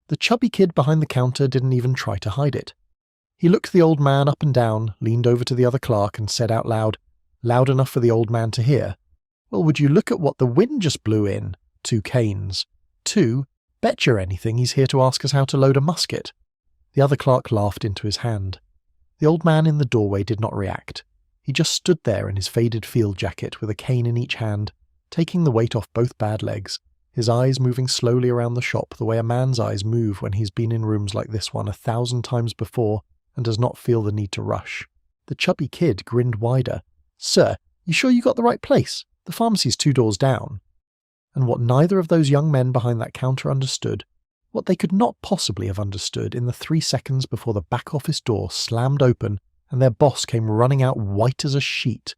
The chubby kid behind the counter didn't even try to hide it. He looked the old man up and down, leaned over to the other clerk and said out loud enough for the old man to hear, "Well, would you look at what the wind just blew in? 2 canes. 2, betcha anything he's here to ask us how to load a musket." The other clerk laughed into his hand. The old man in the doorway did not react. He just stood there in his faded field jacket with a cane in each hand, taking the weight off both bad legs, his eyes moving slowly around the shop the way a man's eyes move when he's been in rooms like this one 1,000 times before and does not feel the need to rush. The chubby kid grinned wider. "Sir, you sure you got the right place? The pharmacy's 2 doors down." And what neither of those young men behind that counter understood, what they could not possibly have understood in the 3 seconds before the back office door slammed open and their boss came running out white as a sheet,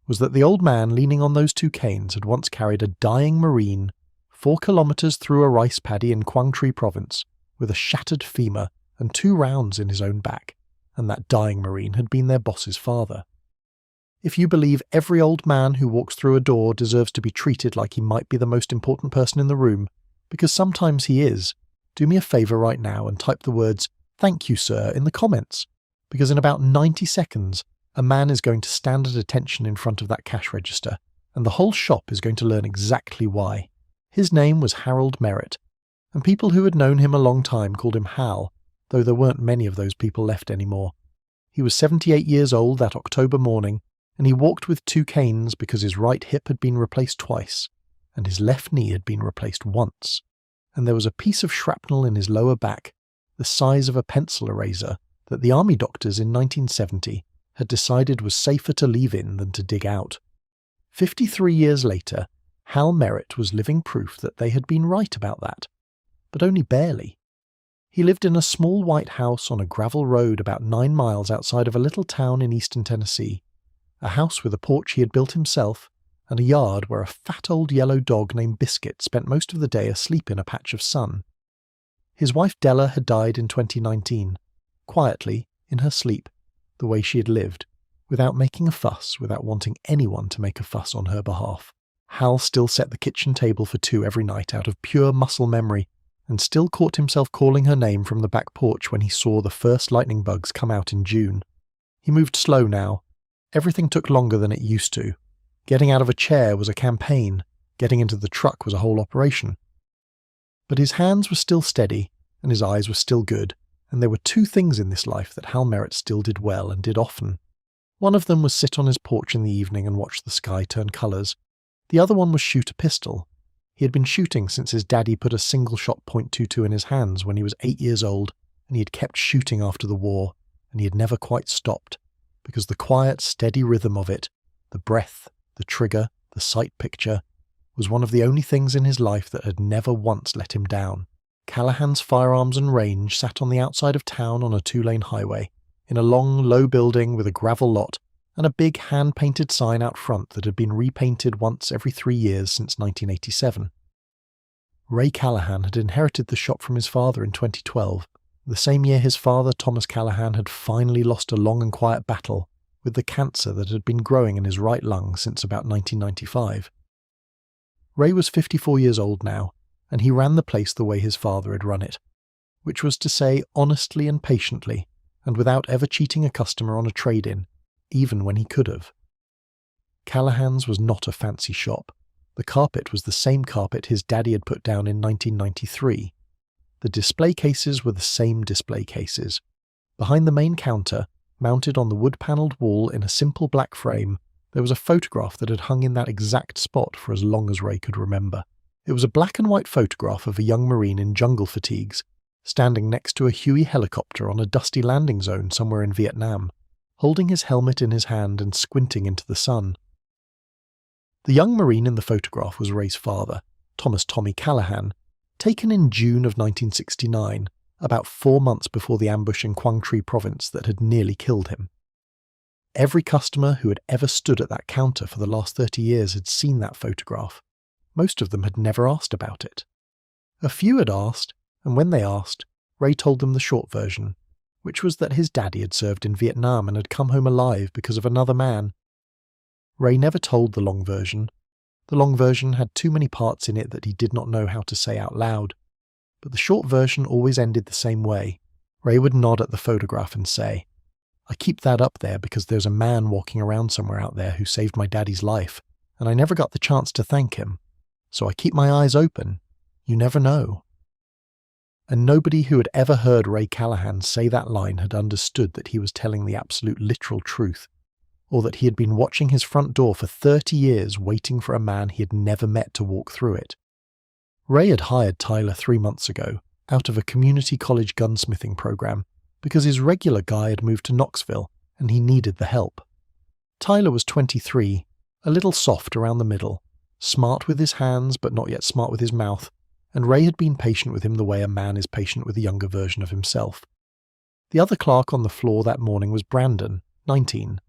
was that the old man leaning on those 2 canes had once carried a dying Marine 4 kilometers through a rice paddy in Quang Tri province with a shattered femur and 2 rounds in his own back, and that dying Marine had been their boss's father. If you believe every old man who walks through a door deserves to be treated like he might be the most important person in the room, because sometimes he is, do me a favour right now and type the words "Thank you, sir" in the comments, because in about 90 seconds, a man is going to stand at attention in front of that cash register, and the whole shop is going to learn exactly why. His name was Harold Merritt, and people who had known him a long time called him Hal, though there weren't many of those people left anymore. He was 78 years old that October morning, and he walked with 2 canes because his right hip had been replaced twice, and his left knee had been replaced once, and there was a piece of shrapnel in his lower back, the size of a pencil eraser, that the army doctors in 1970 had decided was safer to leave in than to dig out. 53 years later, Hal Merritt was living proof that they had been right about that, but only barely. He lived in a small white house on a gravel road about 9 miles outside of a little town in eastern Tennessee, a house with a porch he had built himself, and a yard where a fat old yellow dog named Biscuit spent most of the day asleep in a patch of sun. His wife Della had died in 2019, quietly, in her sleep, the way she had lived, without making a fuss, without wanting anyone to make a fuss on her behalf. Hal still set the kitchen table for 2 every night out of pure muscle memory, and still caught himself calling her name from the back porch when he saw the first lightning bugs come out in June. He moved slow now. Everything took longer than it used to. Getting out of a chair was a campaign. Getting into the truck was a whole operation. But his hands were still steady, and his eyes were still good, and there were 2 things in this life that Hal Merritt still did well and did often. One of them was sit on his porch in the evening and watch the sky turn colours. The other one was shoot a pistol. He had been shooting since his daddy put a single-shot .22 in his hands when he was 8 years old, and he had kept shooting after the war, and he had never quite stopped, because the quiet, steady rhythm of it, the breath, the trigger, the sight picture, was one of the only things in his life that had never once let him down. Callahan's Firearms and Range sat on the outside of town on a 2-lane highway, in a long, low building with a gravel lot and a big hand-painted sign out front that had been repainted once every 3 years since 1987. Ray Callahan had inherited the shop from his father in 2012, the same year his father, Thomas Callahan, had finally lost a long and quiet battle with the cancer that had been growing in his right lung since about 1995. Ray was 54 years old now, and he ran the place the way his father had run it, which was to say honestly and patiently, and without ever cheating a customer on a trade-in, even when he could have. Callahan's was not a fancy shop. The carpet was the same carpet his daddy had put down in 1993. The display cases were the same display cases. Behind the main counter, mounted on the wood-panelled wall in a simple black frame, there was a photograph that had hung in that exact spot for as long as Ray could remember. It was a black and white photograph of a young Marine in jungle fatigues, standing next to a Huey helicopter on a dusty landing zone somewhere in Vietnam, holding his helmet in his hand and squinting into the sun. The young Marine in the photograph was Ray's father, Thomas "Tommy" Callahan, taken in June of 1969, about 4 months before the ambush in Quang Tri province that had nearly killed him. Every customer who had ever stood at that counter for the last 30 years had seen that photograph. Most of them had never asked about it. A few had asked, and when they asked, Ray told them the short version, which was that his daddy had served in Vietnam and had come home alive because of another man. Ray never told the long version. The long version had too many parts in it that he did not know how to say out loud. but the short version always ended the same way. Ray would nod at the photograph and say, "I keep that up there because there's a man walking around somewhere out there who saved my daddy's life, and I never got the chance to thank him. So I keep my eyes open. You never know." And nobody who had ever heard Ray Callahan say that line had understood that he was telling the absolute literal truth, or that he had been watching his front door for 30 years waiting for a man he had never met to walk through it. Ray had hired Tyler 3 months ago out of a community college gunsmithing program because his regular guy had moved to Knoxville and he needed the help. Tyler was 23, a little soft around the middle, smart with his hands but not yet smart with his mouth, and Ray had been patient with him the way a man is patient with a younger version of himself. The other clerk on the floor that morning was Brandon, 19.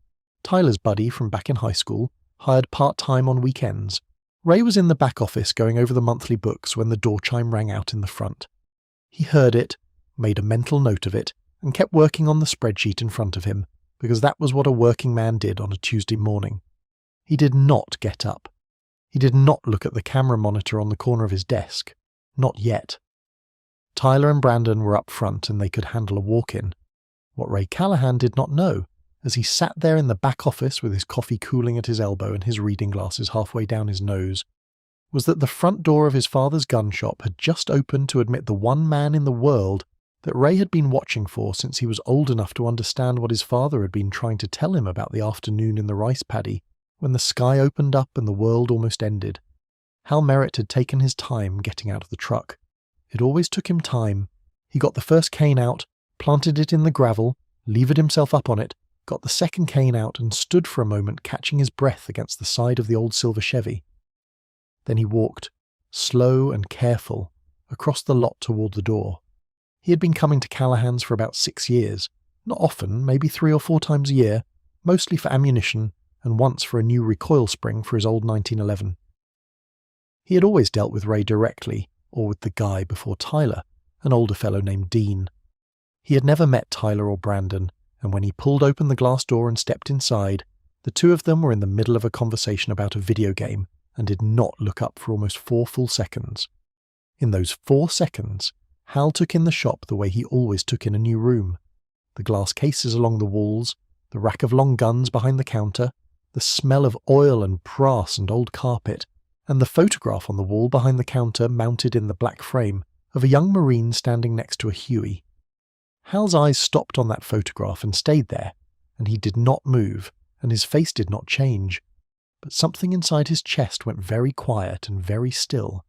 Tyler's buddy from back in high school, hired part-time on weekends. Ray was in the back office going over the monthly books when the door chime rang out in the front. He heard it, made a mental note of it, and kept working on the spreadsheet in front of him, because that was what a working man did on a Tuesday morning. He did not get up. He did not look at the camera monitor on the corner of his desk. Not yet. Tyler and Brandon were up front and they could handle a walk-in. What Ray Callahan did not know, as he sat there in the back office with his coffee cooling at his elbow and his reading glasses halfway down his nose, was that the front door of his father's gun shop had just opened to admit the one man in the world that Ray had been watching for since he was old enough to understand what his father had been trying to tell him about the afternoon in the rice paddy, when the sky opened up and the world almost ended. Hal Merritt had taken his time getting out of the truck. It always took him time. He got the first cane out, planted it in the gravel, levered himself up on it, got the second cane out and stood for a moment catching his breath against the side of the old silver Chevy. Then he walked, slow and careful, across the lot toward the door. He had been coming to Callahan's for about 6 years, not often, maybe 3 or 4 times a year, mostly for ammunition and once for a new recoil spring for his old 1911. He had always dealt with Ray directly, or with the guy before Tyler, an older fellow named Dean. He had never met Tyler or Brandon, and when he pulled open the glass door and stepped inside, the two of them were in the middle of a conversation about a video game and did not look up for almost 4 full seconds. In those 4 seconds, Hal took in the shop the way he always took in a new room. The glass cases along the walls, the rack of long guns behind the counter, the smell of oil and brass and old carpet, and the photograph on the wall behind the counter mounted in the black frame of a young Marine standing next to a Huey. Hal's eyes stopped on that photograph and stayed there, and he did not move, and his face did not change, but something inside his chest went very quiet and very still,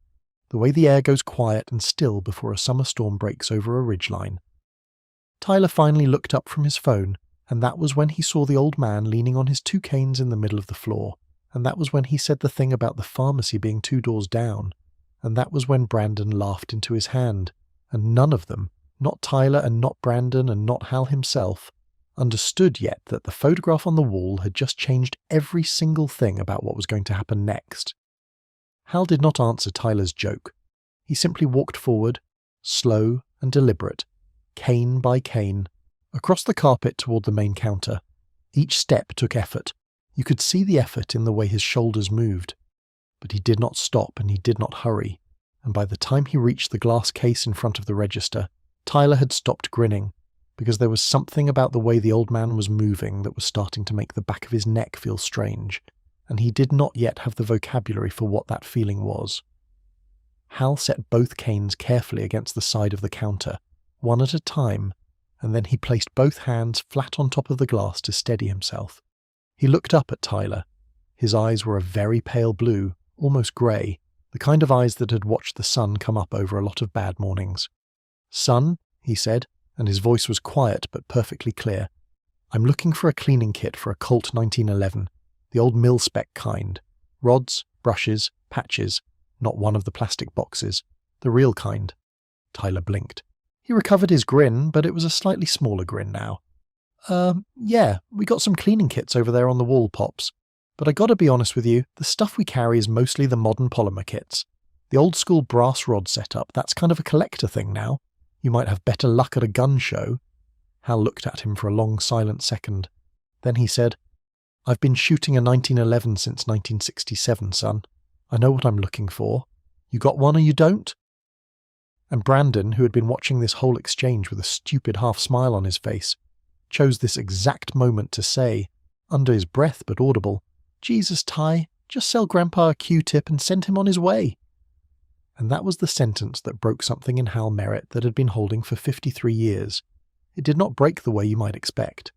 the way the air goes quiet and still before a summer storm breaks over a ridgeline. Tyler finally looked up from his phone, and that was when he saw the old man leaning on his 2 canes in the middle of the floor, and that was when he said the thing about the pharmacy being 2 doors down, and that was when Brandon laughed into his hand, and none of them, not Tyler and not Brandon and not Hal himself, understood yet that the photograph on the wall had just changed every single thing about what was going to happen next. Hal did not answer Tyler's joke. He simply walked forward, slow and deliberate, cane by cane, across the carpet toward the main counter. Each step took effort. You could see the effort in the way his shoulders moved. But he did not stop and he did not hurry, and by the time he reached the glass case in front of the register, Tyler had stopped grinning, because there was something about the way the old man was moving that was starting to make the back of his neck feel strange, and he did not yet have the vocabulary for what that feeling was. Hal set both canes carefully against the side of the counter, one at a time, and then he placed both hands flat on top of the glass to steady himself. He looked up at Tyler. His eyes were a very pale blue, almost grey, the kind of eyes that had watched the sun come up over a lot of bad mornings. "Son," he said, and his voice was quiet but perfectly clear, "I'm looking for a cleaning kit for a Colt 1911, the old mil-spec kind. Rods, brushes, patches, not one of the plastic boxes. The real kind." Tyler blinked. He recovered his grin, but it was a slightly smaller grin now. Yeah, we got some cleaning kits over there on the wall, Pops. But I gotta be honest with you, the stuff we carry is mostly the modern polymer kits. The old-school brass rod setup, that's kind of a collector thing now. You might have better luck at a gun show." Hal looked at him for a long silent second. Then he said, "I've been shooting a 1911 since 1967, son. I know what I'm looking for. You got one or you don't?" And Brandon, who had been watching this whole exchange with a stupid half-smile on his face, chose this exact moment to say, under his breath but audible, "Jesus, Ty, just sell Grandpa a Q-tip and send him on his way." And that was the sentence that broke something in Hal Merritt that had been holding for 53 years. It did not break the way you might expect.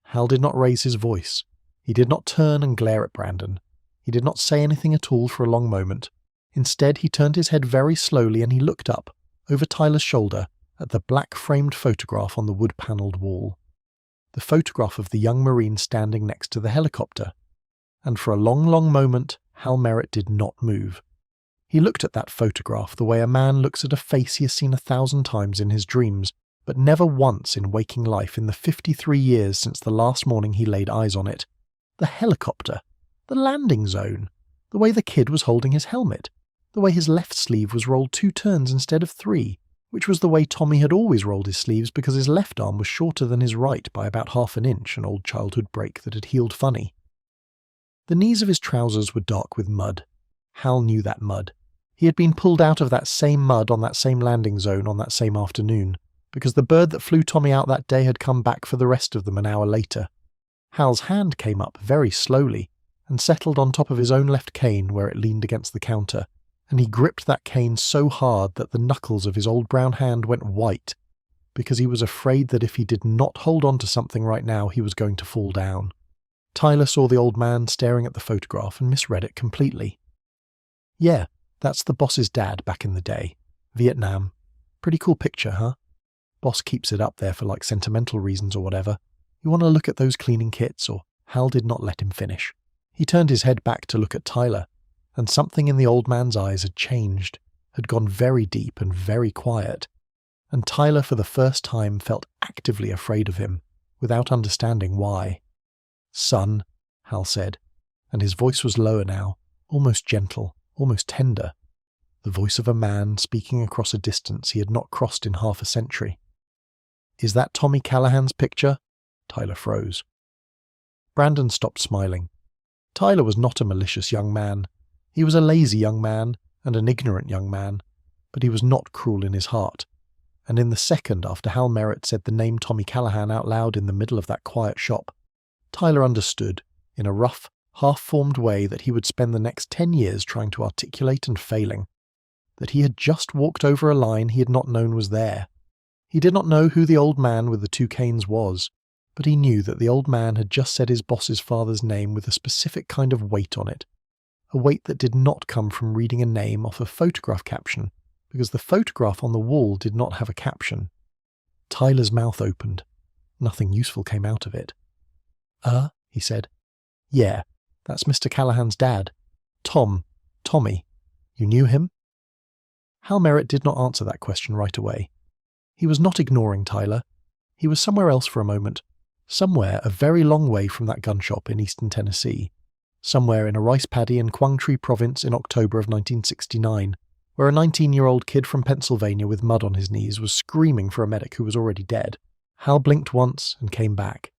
Hal did not raise his voice. He did not turn and glare at Brandon. He did not say anything at all for a long moment. Instead, he turned his head very slowly and he looked up, over Tyler's shoulder, at the black-framed photograph on the wood-panelled wall. The photograph of the young Marine standing next to the helicopter. And for a long, long moment, Hal Merritt did not move. He looked at that photograph the way a man looks at a face he has seen 1,000 times in his dreams, but never once in waking life in the 53 years since the last morning he laid eyes on it. The helicopter. The landing zone. The way the kid was holding his helmet. The way his left sleeve was rolled 2 turns instead of 3, which was the way Tommy had always rolled his sleeves because his left arm was shorter than his right by about half an inch, an old childhood break that had healed funny. The knees of his trousers were dark with mud. Hal knew that mud. He had been pulled out of that same mud on that same landing zone on that same afternoon, because the bird that flew Tommy out that day had come back for the rest of them an hour later. Hal's hand came up very slowly and settled on top of his own left cane where it leaned against the counter, and he gripped that cane so hard that the knuckles of his old brown hand went white, because he was afraid that if he did not hold on to something right now, he was going to fall down. Tyler saw the old man staring at the photograph and misread it completely. "Yeah, that's the boss's dad back in the day. Vietnam. Pretty cool picture, huh? Boss keeps it up there for like sentimental reasons or whatever. You want to look at those cleaning kits?" Or Hal did not let him finish. He turned his head back to look at Tyler, and something in the old man's eyes had changed, had gone very deep and very quiet, and Tyler for the first time felt actively afraid of him, without understanding why. "Son," Hal said, and his voice was lower now, almost gentle, almost tender, the voice of a man speaking across a distance he had not crossed in half a century. "Is that Tommy Callahan's picture?" Tyler froze. Brandon stopped smiling. Tyler was not a malicious young man. He was a lazy young man and an ignorant young man, but he was not cruel in his heart. And in the second after Hal Merritt said the name Tommy Callahan out loud in the middle of that quiet shop, Tyler understood, in a rough, half-formed way that he would spend the next 10 years trying to articulate and failing, that he had just walked over a line he had not known was there. He did not know who the old man with the 2 canes was, but he knew that the old man had just said his boss's father's name with a specific kind of weight on it, a weight that did not come from reading a name off a photograph caption, because the photograph on the wall did not have a caption. Tyler's mouth opened. Nothing useful came out of it. He said. "Yeah, that's Mr. Callahan's dad. Tommy. You knew him?" Hal Merritt did not answer that question right away. He was not ignoring Tyler. He was somewhere else for a moment, somewhere a very long way from that gun shop in eastern Tennessee, somewhere in a rice paddy in Quang Tri Province in October of 1969, where a 19-year-old kid from Pennsylvania with mud on his knees was screaming for a medic who was already dead. Hal blinked once and came back.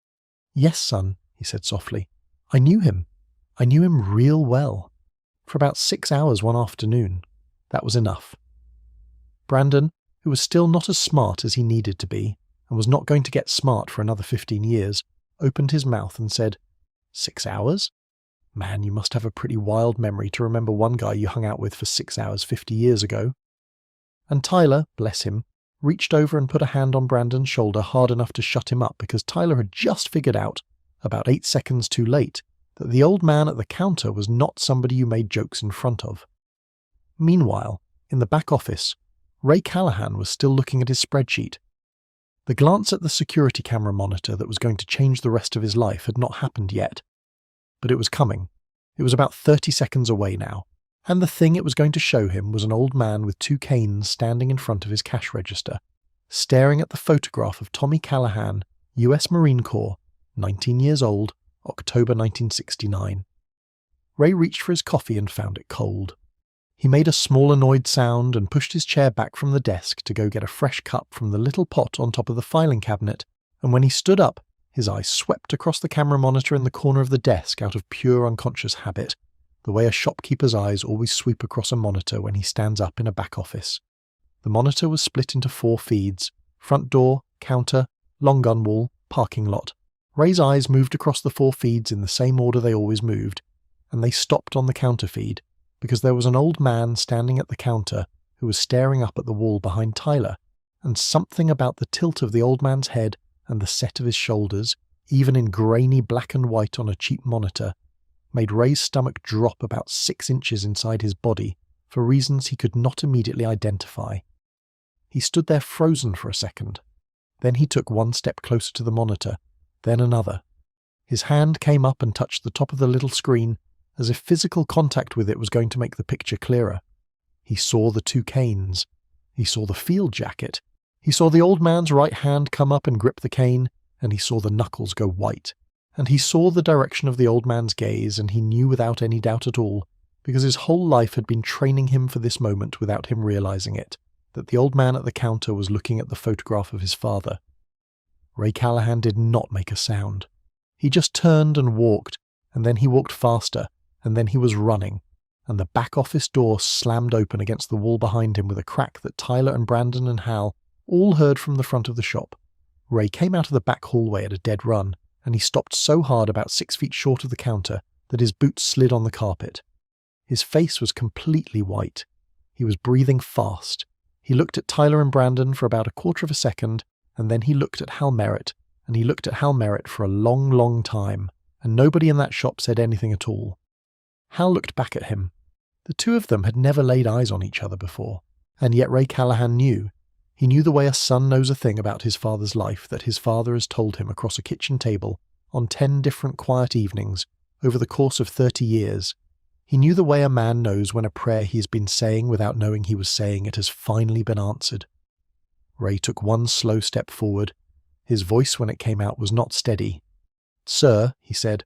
"Yes, son," he said softly. "I knew him. I knew him real well. For about 6 hours one afternoon. That was enough." Brandon, who was still not as smart as he needed to be, and was not going to get smart for another 15 years, opened his mouth and said, 6 hours? Man, you must have a pretty wild memory to remember one guy you hung out with for 6 hours 50 years ago. And Tyler, bless him, reached over and put a hand on Brandon's shoulder hard enough to shut him up because Tyler had just figured out, about 8 seconds too late, that the old man at the counter was not somebody you made jokes in front of. Meanwhile, in the back office, Ray Callahan was still looking at his spreadsheet. The glance at the security camera monitor that was going to change the rest of his life had not happened yet. But it was coming. It was about 30 seconds away now, and the thing it was going to show him was an old man with 2 canes standing in front of his cash register, staring at the photograph of Tommy Callahan, U.S. Marine Corps, 19 years old, October 1969. Ray reached for his coffee and found it cold. He made a small annoyed sound and pushed his chair back from the desk to go get a fresh cup from the little pot on top of the filing cabinet, and when he stood up, his eyes swept across the camera monitor in the corner of the desk out of pure unconscious habit, the way a shopkeeper's eyes always sweep across a monitor when he stands up in a back office. The monitor was split into 4 feeds: front door, counter, long gun wall, parking lot. Ray's eyes moved across the 4 feeds in the same order they always moved, and they stopped on the counter feed, because there was an old man standing at the counter who was staring up at the wall behind Tyler, and something about the tilt of the old man's head and the set of his shoulders, even in grainy black and white on a cheap monitor, made Ray's stomach drop about 6 inches inside his body for reasons he could not immediately identify. He stood there frozen for a second. Then he took 1 step closer to the monitor, then another. His hand came up and touched the top of the little screen, as if physical contact with it was going to make the picture clearer. He saw the 2 canes. He saw the field jacket. He saw the old man's right hand come up and grip the cane, and he saw the knuckles go white. And he saw the direction of the old man's gaze, and he knew without any doubt at all, because his whole life had been training him for this moment without him realizing it, that the old man at the counter was looking at the photograph of his father. Ray Callahan did not make a sound. He just turned and walked, and then he walked faster, and then he was running, and the back office door slammed open against the wall behind him with a crack that Tyler and Brandon and Hal all heard from the front of the shop. Ray came out of the back hallway at a dead run, and he stopped so hard about 6 feet short of the counter that his boots slid on the carpet. His face was completely white. He was breathing fast. He looked at Tyler and Brandon for about a quarter of a second, and then he looked at Hal Merritt, and he looked at Hal Merritt for a long, long time, and nobody in that shop said anything at all. Hal looked back at him. The 2 of them had never laid eyes on each other before, and yet Ray Callahan knew. He knew the way a son knows a thing about his father's life that his father has told him across a kitchen table on 10 different quiet evenings over the course of 30 years. He knew the way a man knows when a prayer he has been saying without knowing he was saying it has finally been answered. Ray took 1 slow step forward. His voice when it came out was not steady. "Sir," he said.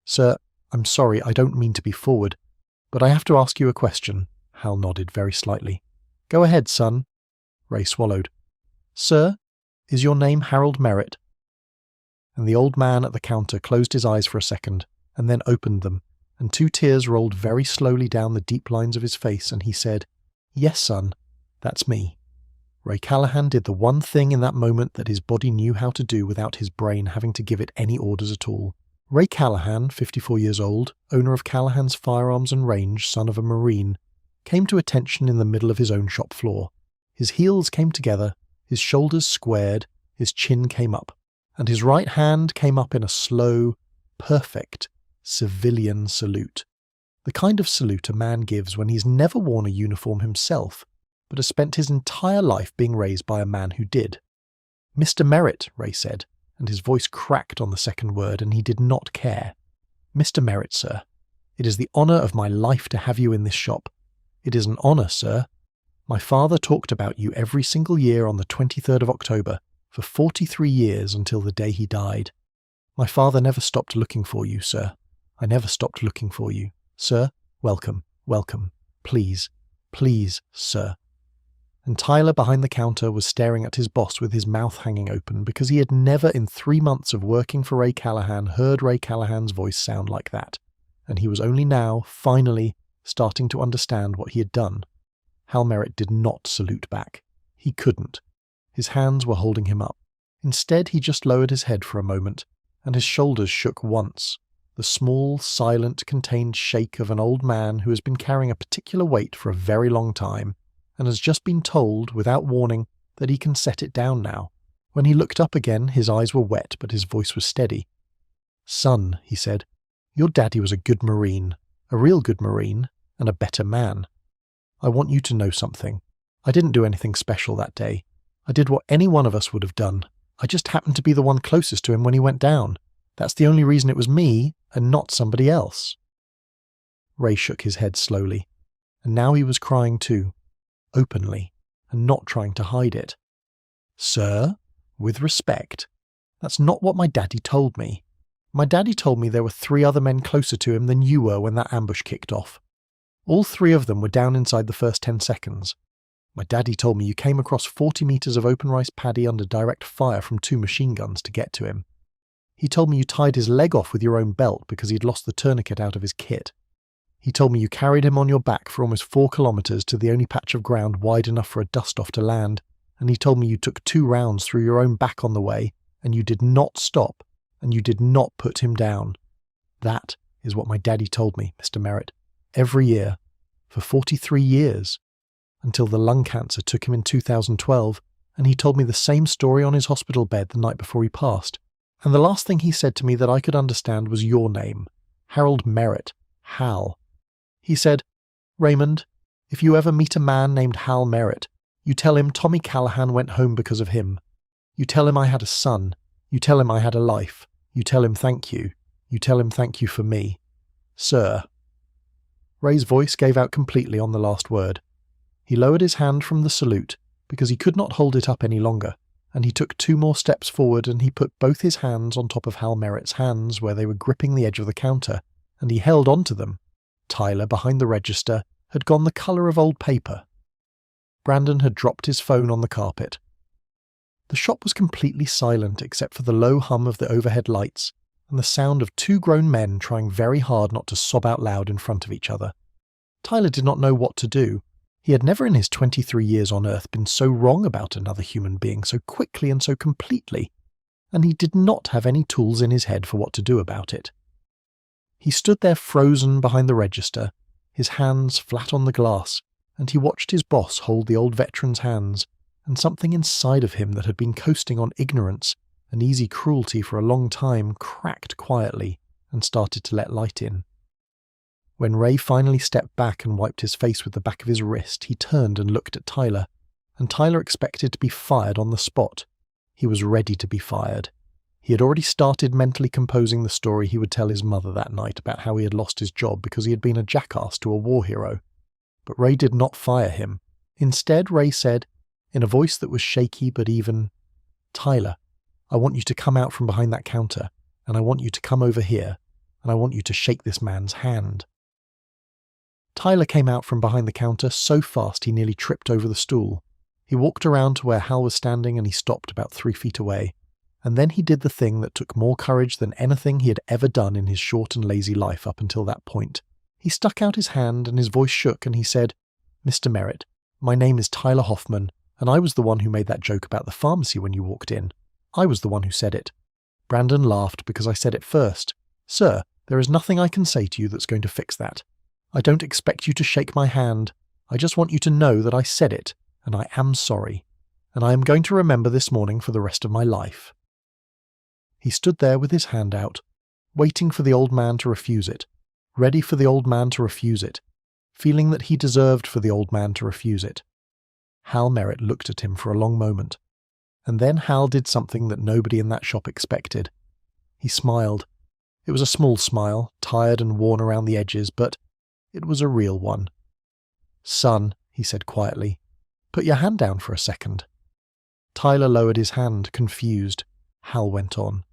"Sir, I'm sorry, I don't mean to be forward, but I have to ask you a question." Hal nodded very slightly. "Go ahead, son." Ray swallowed. "Sir, is your name Harold Merritt?" And the old man at the counter closed his eyes for a second, and then opened them, and 2 tears rolled very slowly down the deep lines of his face, and he said, "Yes, son, that's me." Ray Callahan did the one thing in that moment that his body knew how to do without his brain having to give it any orders at all. Ray Callahan, 54 years old, owner of Callahan's Firearms and Range, son of a Marine, came to attention in the middle of his own shop floor. His heels came together, his shoulders squared, his chin came up, and his right hand came up in a slow, perfect, civilian salute. The kind of salute a man gives when he's never worn a uniform himself, but has spent his entire life being raised by a man who did. "Mr. Merritt," Ray said, and his voice cracked on the second word, and he did not care. "Mr. Merritt, sir, it is the honour of my life to have you in this shop. It is an honour, sir. My father talked about you every single year on the 23rd of October for 43 years until the day he died. My father never stopped looking for you, sir. I never stopped looking for you. Sir, welcome, welcome. Please, please, sir." And Tyler behind the counter was staring at his boss with his mouth hanging open because he had never in 3 months of working for Ray Callahan heard Ray Callahan's voice sound like that, and he was only now, finally, starting to understand what he had done. Hal Merritt did not salute back. He couldn't. His hands were holding him up. Instead, he just lowered his head for a moment, and his shoulders shook once, the small, silent, contained shake of an old man who has been carrying a particular weight for a very long time, and has just been told, without warning, that he can set it down now. When he looked up again, his eyes were wet, but his voice was steady. "Son," he said, "your daddy was a good Marine, a real good Marine, and a better man. I want you to know something. I didn't do anything special that day. I did what any one of us would have done. I just happened to be the one closest to him when he went down. That's the only reason it was me, and not somebody else." Ray shook his head slowly, and now he was crying too, openly, and not trying to hide it. "Sir, with respect, that's not what my daddy told me. My daddy told me there were 3 other men closer to him than you were when that ambush kicked off. All 3 of them were down inside the first 10 seconds. My daddy told me you came across 40 meters of open rice paddy under direct fire from 2 machine guns to get to him. He told me you tied his leg off with your own belt because he'd lost the tourniquet out of his kit. He told me you carried him on your back for almost 4 kilometers to the only patch of ground wide enough for a dust-off to land, and he told me you took 2 rounds through your own back on the way, and you did not stop, and you did not put him down. That is what my daddy told me, Mr. Merritt, every year, for 43 years, until the lung cancer took him in 2012, and he told me the same story on his hospital bed the night before he passed. And the last thing he said to me that I could understand was your name, Harold Merritt, Hal. He said, Raymond, if you ever meet a man named Hal Merritt, you tell him Tommy Callahan went home because of him. You tell him I had a son. You tell him I had a life. You tell him thank you. You tell him thank you for me. Sir. Ray's voice gave out completely on the last word. He lowered his hand from the salute because he could not hold it up any longer, and he took 2 more steps forward and he put both his hands on top of Hal Merritt's hands where they were gripping the edge of the counter, and he held on to them. Tyler, behind the register, had gone the colour of old paper. Brandon had dropped his phone on the carpet. The shop was completely silent except for the low hum of the overhead lights and the sound of 2 grown men trying very hard not to sob out loud in front of each other. Tyler did not know what to do. He had never in his 23 years on Earth been so wrong about another human being so quickly and so completely, and he did not have any tools in his head for what to do about it. He stood there frozen behind the register, his hands flat on the glass, and he watched his boss hold the old veteran's hands, and something inside of him that had been coasting on ignorance and easy cruelty for a long time cracked quietly and started to let light in. When Ray finally stepped back and wiped his face with the back of his wrist, he turned and looked at Tyler, and Tyler expected to be fired on the spot. He was ready to be fired. He had already started mentally composing the story he would tell his mother that night about how he had lost his job because he had been a jackass to a war hero. But Ray did not fire him. Instead, Ray said, in a voice that was shaky but even, Tyler, I want you to come out from behind that counter, and I want you to come over here, and I want you to shake this man's hand. Tyler came out from behind the counter so fast he nearly tripped over the stool. He walked around to where Hal was standing and he stopped about 3 feet away. And then he did the thing that took more courage than anything he had ever done in his short and lazy life up until that point. He stuck out his hand and his voice shook and he said, Mr. Merritt, my name is Tyler Hoffman, and I was the one who made that joke about the pharmacy when you walked in. I was the one who said it. Brandon laughed because I said it first. Sir, there is nothing I can say to you that's going to fix that. I don't expect you to shake my hand. I just want you to know that I said it, and I am sorry, and I am going to remember this morning for the rest of my life. He stood there with his hand out, waiting for the old man to refuse it, ready for the old man to refuse it, feeling that he deserved for the old man to refuse it. Hal Merritt looked at him for a long moment, and then Hal did something that nobody in that shop expected. He smiled. It was a small smile, tired and worn around the edges, but it was a real one. Son, he said quietly, put your hand down for a second. Tyler lowered his hand, confused. Hal went on.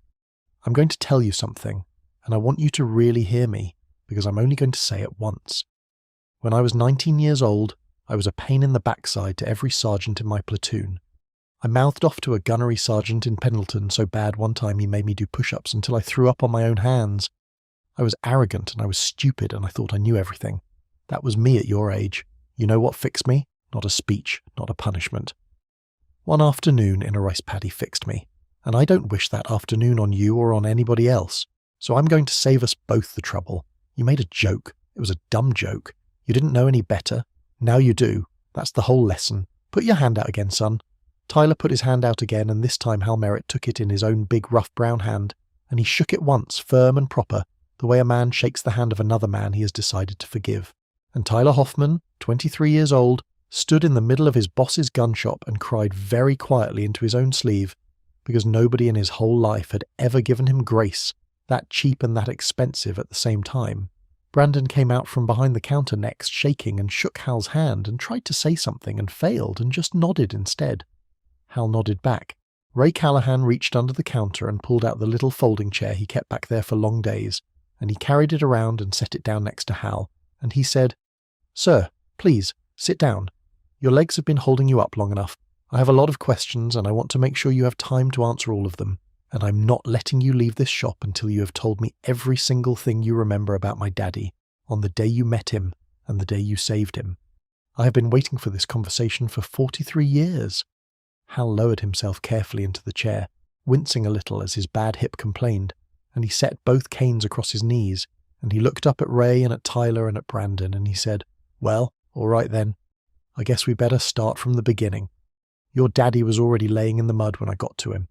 I'm going to tell you something, and I want you to really hear me, because I'm only going to say it once. When I was 19 years old, I was a pain in the backside to every sergeant in my platoon. I mouthed off to a gunnery sergeant in Pendleton so bad one time he made me do push-ups until I threw up on my own hands. I was arrogant and I was stupid and I thought I knew everything. That was me at your age. You know what fixed me? Not a speech, not a punishment. One afternoon in a rice paddy fixed me, and I don't wish that afternoon on you or on anybody else, so I'm going to save us both the trouble. You made a joke. It was a dumb joke. You didn't know any better. Now you do. That's the whole lesson. Put your hand out again, son. Tyler put his hand out again, and this time Hal Merritt took it in his own big rough brown hand, and he shook it once, firm and proper, the way a man shakes the hand of another man he has decided to forgive. And Tyler Hoffman, 23 years old, stood in the middle of his boss's gun shop and cried very quietly into his own sleeve, because nobody in his whole life had ever given him grace, that cheap and that expensive at the same time. Brandon came out from behind the counter next, shaking, and shook Hal's hand and tried to say something and failed and just nodded instead. Hal nodded back. Ray Callahan reached under the counter and pulled out the little folding chair he kept back there for long days, and he carried it around and set it down next to Hal, and he said, Sir, please, sit down. Your legs have been holding you up long enough. I have a lot of questions and I want to make sure you have time to answer all of them, and I'm not letting you leave this shop until you have told me every single thing you remember about my daddy, on the day you met him and the day you saved him. I have been waiting for this conversation for 43 years. Hal lowered himself carefully into the chair, wincing a little as his bad hip complained, and he set both canes across his knees, and he looked up at Ray and at Tyler and at Brandon, and he said, "Well, all right then. I guess we better start from the beginning. Your daddy was already laying in the mud when I got to him.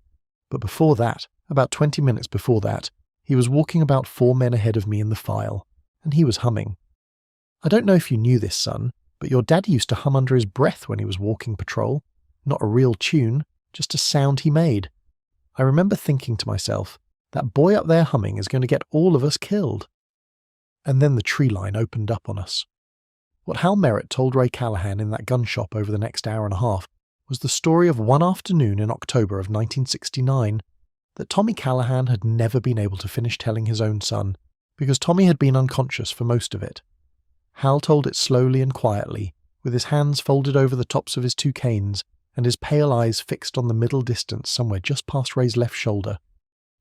But before that, about 20 minutes before that, he was walking about 4 men ahead of me in the file, and he was humming. I don't know if you knew this, son, but your daddy used to hum under his breath when he was walking patrol. Not a real tune, just a sound he made. I remember thinking to myself, that boy up there humming is going to get all of us killed." And then the tree line opened up on us. What Hal Merritt told Ray Callahan in that gun shop over the next hour and a half was the story of one afternoon in October of 1969 that Tommy Callahan had never been able to finish telling his own son, because Tommy had been unconscious for most of it. Hal told it slowly and quietly, with his hands folded over the tops of his 2 canes and his pale eyes fixed on the middle distance somewhere just past Ray's left shoulder.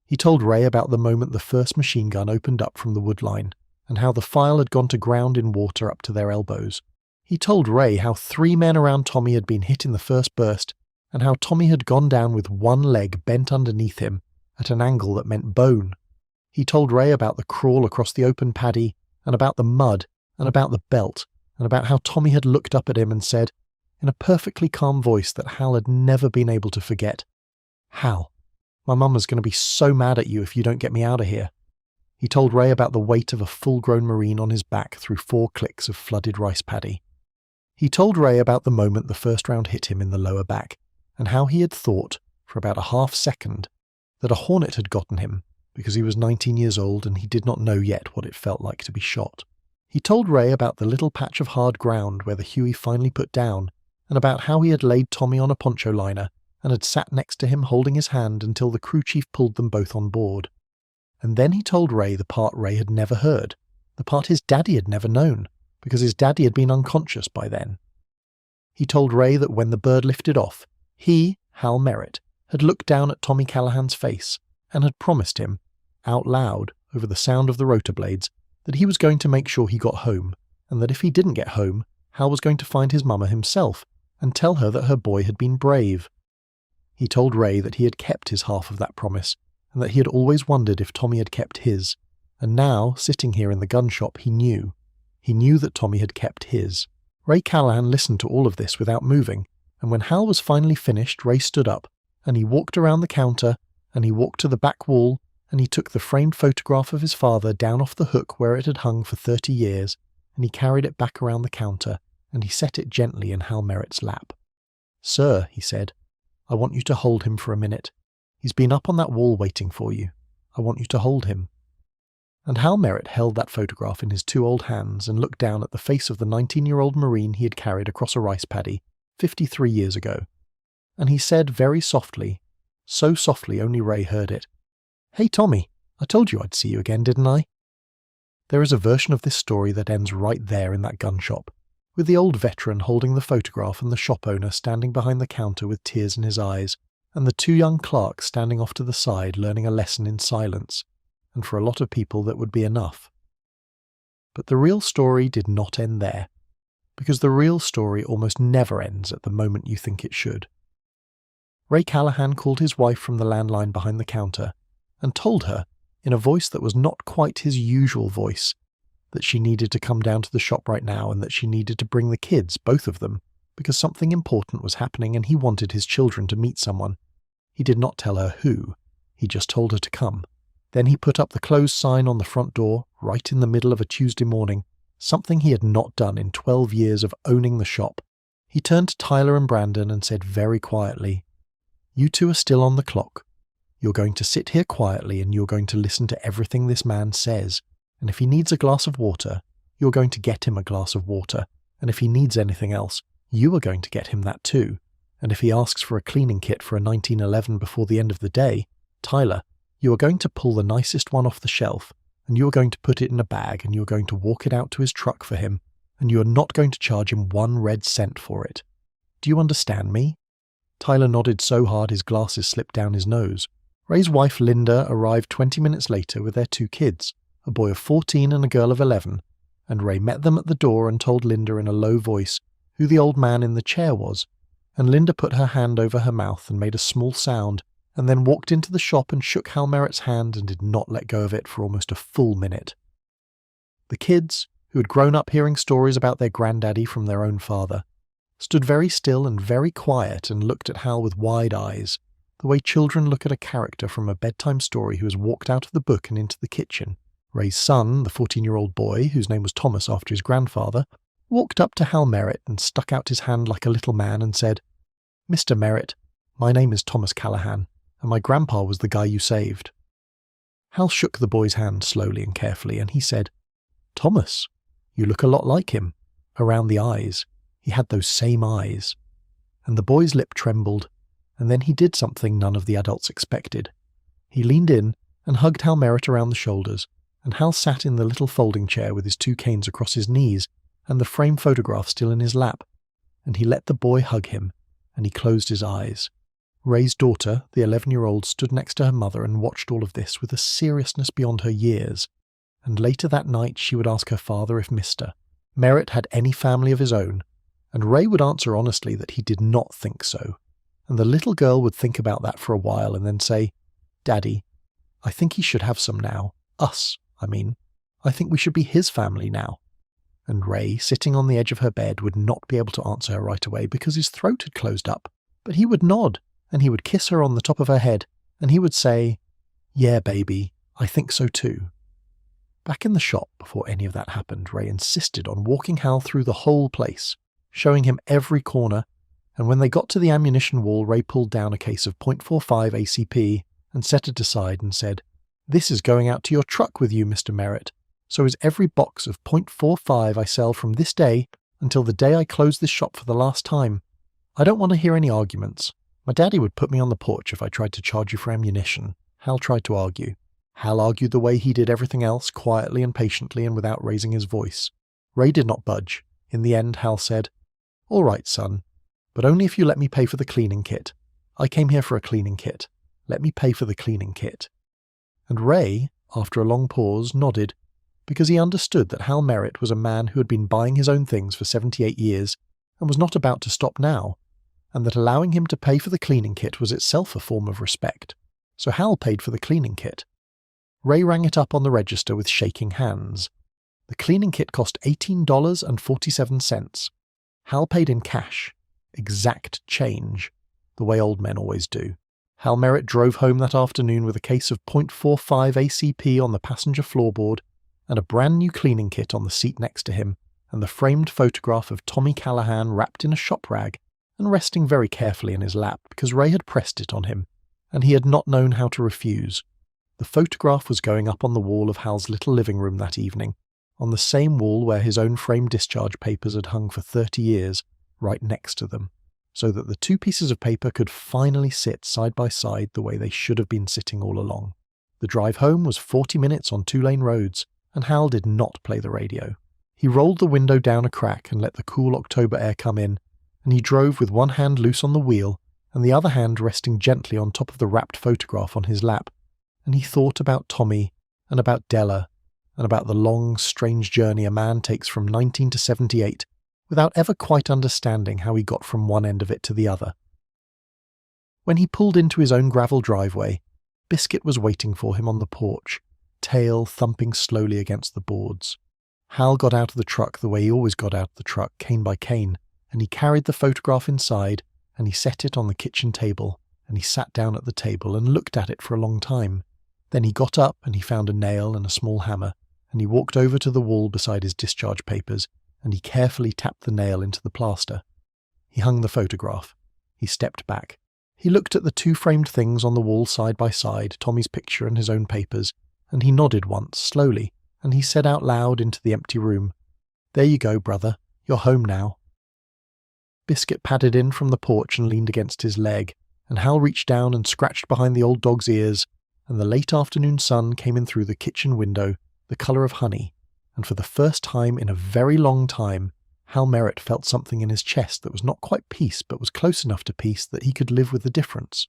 He told Ray about the moment the first machine gun opened up from the wood line, and how the file had gone to ground in water up to their elbows. He told Ray how 3 men around Tommy had been hit in the first burst, and how Tommy had gone down with one leg bent underneath him at an angle that meant bone. He told Ray about the crawl across the open paddy, and about the mud, and about the belt, and about how Tommy had looked up at him and said, in a perfectly calm voice that Hal had never been able to forget, "Hal, my mum is going to be so mad at you if you don't get me out of here." He told Ray about the weight of a full-grown Marine on his back through 4 clicks of flooded rice paddy. He told Ray about the moment the first round hit him in the lower back, and how he had thought, for about a half second, that a hornet had gotten him, because he was 19 years old and he did not know yet what it felt like to be shot. He told Ray about the little patch of hard ground where the Huey finally put down, and about how he had laid Tommy on a poncho liner and had sat next to him holding his hand until the crew chief pulled them both on board. And then he told Ray the part Ray had never heard, the part his daddy had never known, because his daddy had been unconscious by then. He told Ray that when the bird lifted off, he, Hal Merritt, had looked down at Tommy Callahan's face and had promised him, out loud, over the sound of the rotor blades, that he was going to make sure he got home, and that if he didn't get home, Hal was going to find his mama himself and tell her that her boy had been brave. He told Ray that he had kept his half of that promise, and that he had always wondered if Tommy had kept his, and now, sitting here in the gun shop, he knew. He knew that Tommy had kept his. Ray Callahan listened to all of this without moving, and when Hal was finally finished, Ray stood up, and he walked around the counter, and he walked to the back wall, and he took the framed photograph of his father down off the hook where it had hung for 30 years, and he carried it back around the counter, and he set it gently in Hal Merritt's lap. "Sir," he said, "I want you to hold him for a minute. He's been up on that wall waiting for you. I want you to hold him." And Hal Merritt held that photograph in his 2 old hands and looked down at the face of the 19-year-old Marine he had carried across a rice paddy 53 years ago. And he said very softly, so softly only Ray heard it, "Hey Tommy, I told you I'd see you again, didn't I?" There is a version of this story that ends right there in that gun shop, with the old veteran holding the photograph and the shop owner standing behind the counter with tears in his eyes, and the 2 young clerks standing off to the side learning a lesson in silence, and for a lot of people that would be enough. But the real story did not end there, because the real story almost never ends at the moment you think it should. Ray Callahan called his wife from the landline behind the counter and told her, in a voice that was not quite his usual voice, that she needed to come down to the shop right now and that she needed to bring the kids, both of them, because something important was happening and he wanted his children to meet someone. He did not tell her who, he just told her to come. Then he put up the closed sign on the front door, right in the middle of a Tuesday morning, something he had not done in 12 years of owning the shop. He turned to Tyler and Brandon and said very quietly, "You 2 are still on the clock. You're going to sit here quietly and you're going to listen to everything this man says. And if he needs a glass of water, you're going to get him a glass of water. And if he needs anything else, you are going to get him that too. And if he asks for a cleaning kit for a 1911 before the end of the day, Tyler, you are going to pull the nicest one off the shelf, and you are going to put it in a bag and you are going to walk it out to his truck for him, and you are not going to charge him 1 red cent for it. Do you understand me?" Tyler nodded so hard his glasses slipped down his nose. Ray's wife Linda arrived 20 minutes later with their 2 kids, a boy of 14 and a girl of 11, and Ray met them at the door and told Linda in a low voice who the old man in the chair was, and Linda put her hand over her mouth and made a small sound, and then walked into the shop and shook Hal Merritt's hand and did not let go of it for almost a full minute. The kids, who had grown up hearing stories about their granddaddy from their own father, stood very still and very quiet and looked at Hal with wide eyes, the way children look at a character from a bedtime story who has walked out of the book and into the kitchen. Ray's son, the 14-year-old boy, whose name was Thomas after his grandfather, walked up to Hal Merritt and stuck out his hand like a little man and said, "Mr. Merritt, my name is Thomas Callahan, and my grandpa was the guy you saved." Hal shook the boy's hand slowly and carefully, and he said, "Thomas, you look a lot like him. Around the eyes. He had those same eyes." And the boy's lip trembled, and then he did something none of the adults expected. He leaned in and hugged Hal Merritt around the shoulders, and Hal sat in the little folding chair with his 2 canes across his knees and the framed photograph still in his lap, and he let the boy hug him, and he closed his eyes. Ray's daughter, the 11-year-old, stood next to her mother and watched all of this with a seriousness beyond her years, and later that night she would ask her father if Mr. Merritt had any family of his own, and Ray would answer honestly that he did not think so, and the little girl would think about that for a while and then say, "Daddy, I think he should have some now. Us, I mean. I think we should be his family now." And Ray, sitting on the edge of her bed, would not be able to answer her right away because his throat had closed up, but he would nod, and he would kiss her on the top of her head, and he would say, "Yeah, baby, I think so too." Back in the shop, before any of that happened, Ray insisted on walking Hal through the whole place, showing him every corner, and when they got to the ammunition wall, Ray pulled down a case of .45 ACP and set it aside and said, "This is going out to your truck with you, Mr. Merritt. So is every box of .45 I sell from this day until the day I close this shop for the last time. I don't want to hear any arguments. My daddy would put me on the porch if I tried to charge you for ammunition." Hal tried to argue. Hal argued the way he did everything else, quietly and patiently and without raising his voice. Ray did not budge. In the end, Hal said, "All right, son, but only if you let me pay for the cleaning kit. I came here for a cleaning kit. Let me pay for the cleaning kit." And Ray, after a long pause, nodded, because he understood that Hal Merritt was a man who had been buying his own things for 78 years and was not about to stop now, and that allowing him to pay for the cleaning kit was itself a form of respect. So Hal paid for the cleaning kit. Ray rang it up on the register with shaking hands. The cleaning kit cost $18.47. Hal paid in cash, exact change, the way old men always do. Hal Merritt drove home that afternoon with a case of .45 ACP on the passenger floorboard and a brand new cleaning kit on the seat next to him, and the framed photograph of Tommy Callahan wrapped in a shop rag and resting very carefully in his lap because Ray had pressed it on him, and he had not known how to refuse. The photograph was going up on the wall of Hal's little living room that evening, on the same wall where his own framed discharge papers had hung for 30 years, right next to them, so that the 2 pieces of paper could finally sit side by side the way they should have been sitting all along. The drive home was 40 minutes on 2-lane roads, and Hal did not play the radio. He rolled the window down a crack and let the cool October air come in, and he drove with one hand loose on the wheel and the other hand resting gently on top of the wrapped photograph on his lap, and he thought about Tommy and about Della and about the long, strange journey a man takes from 19 to 78 without ever quite understanding how he got from one end of it to the other. When he pulled into his own gravel driveway, Biscuit was waiting for him on the porch, tail thumping slowly against the boards. Hal got out of the truck the way he always got out of the truck, cane by cane, and he carried the photograph inside, and he set it on the kitchen table, and he sat down at the table and looked at it for a long time. Then he got up and he found a nail and a small hammer, and he walked over to the wall beside his discharge papers, and he carefully tapped the nail into the plaster. He hung the photograph. He stepped back. He looked at the 2 framed things on the wall side by side, Tommy's picture and his own papers, and he nodded once, slowly, and he said out loud into the empty room, "There you go, brother. You're home now." Biscuit padded in from the porch and leaned against his leg, and Hal reached down and scratched behind the old dog's ears, and the late afternoon sun came in through the kitchen window, the colour of honey, and for the first time in a very long time, Hal Merritt felt something in his chest that was not quite peace but was close enough to peace that he could live with the difference.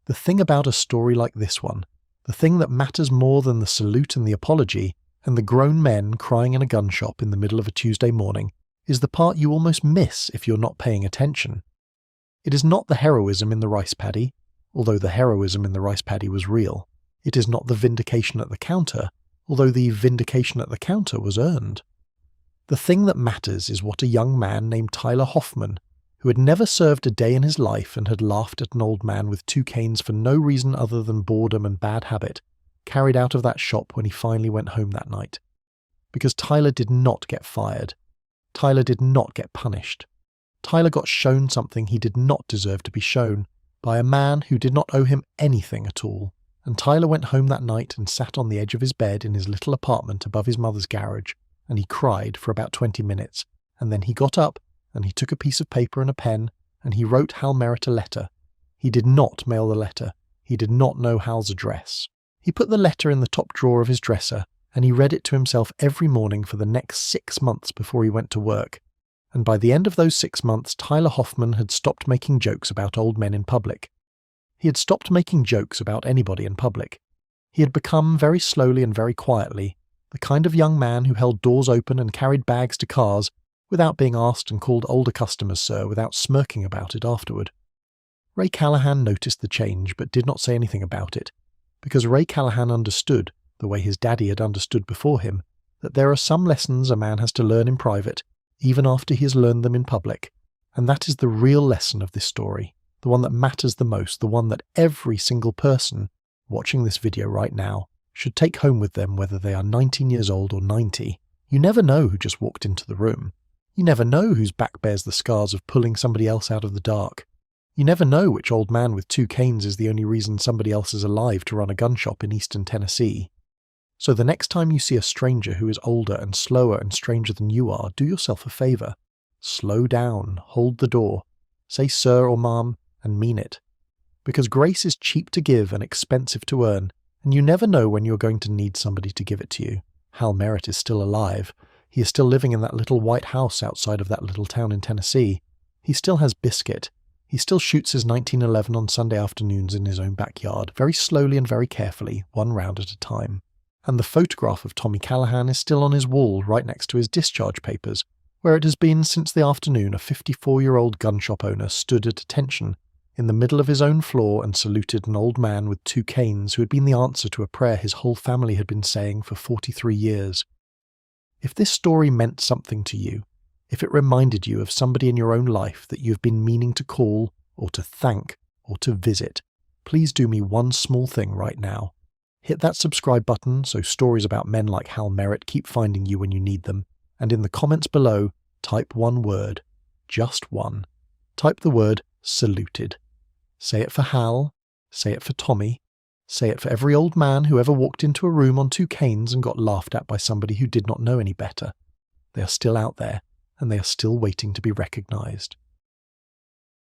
The thing about a story like this one, the thing that matters more than the salute and the apology, and the grown men crying in a gun shop in the middle of a Tuesday morning is the part you almost miss if you're not paying attention. It is not the heroism in the rice paddy, although the heroism in the rice paddy was real. It is not the vindication at the counter, although the vindication at the counter was earned. The thing that matters is what a young man named Tyler Hoffman, who had never served a day in his life and had laughed at an old man with 2 canes for no reason other than boredom and bad habit, carried out of that shop when he finally went home that night. Because Tyler did not get fired. Tyler did not get punished. Tyler got shown something he did not deserve to be shown by a man who did not owe him anything at all. And Tyler went home that night and sat on the edge of his bed in his little apartment above his mother's garage, and he cried for about 20 minutes, and then he got up, and he took a piece of paper and a pen, and he wrote Hal Merritt a letter. He did not mail the letter. He did not know Hal's address. He put the letter in the top drawer of his dresser, and he read it to himself every morning for the next 6 months before he went to work. And by the end of those 6 months, Tyler Hoffman had stopped making jokes about old men in public. He had stopped making jokes about anybody in public. He had become, very slowly and very quietly, the kind of young man who held doors open and carried bags to cars without being asked and called older customers sir without smirking about it afterward. Ray Callahan noticed the change but did not say anything about it, because Ray Callahan understood, the way his daddy had understood before him, that there are some lessons a man has to learn in private, even after he has learned them in public, and that is the real lesson of this story, the one that matters the most, the one that every single person watching this video right now should take home with them, whether they are 19 years old or 90. You never know who just walked into the room. You never know whose back bears the scars of pulling somebody else out of the dark. You never know which old man with 2 canes is the only reason somebody else is alive to run a gun shop in eastern Tennessee. So the next time you see a stranger who is older and slower and stranger than you are, do yourself a favour. Slow down, hold the door, say sir or ma'am, and mean it. Because grace is cheap to give and expensive to earn, and you never know when you're going to need somebody to give it to you. Hal Merritt is still alive. He is still living in that little white house outside of that little town in Tennessee. He still has biscuit. He still shoots his 1911 on Sunday afternoons in his own backyard, very slowly and very carefully, 1 round at a time. And the photograph of Tommy Callahan is still on his wall right next to his discharge papers, where it has been since the afternoon a 54-year-old gun shop owner stood at attention in the middle of his own floor and saluted an old man with 2 canes who had been the answer to a prayer his whole family had been saying for 43 years. If this story meant something to you, if it reminded you of somebody in your own life that you've been meaning to call, or to thank, or to visit, please do me one small thing right now. Hit that subscribe button so stories about men like Hal Merritt keep finding you when you need them, and in the comments below, type 1 word. Just 1. Type the word saluted. Say it for Hal, say it for Tommy, say it for every old man who ever walked into a room on 2 canes and got laughed at by somebody who did not know any better. They are still out there, and they are still waiting to be recognized.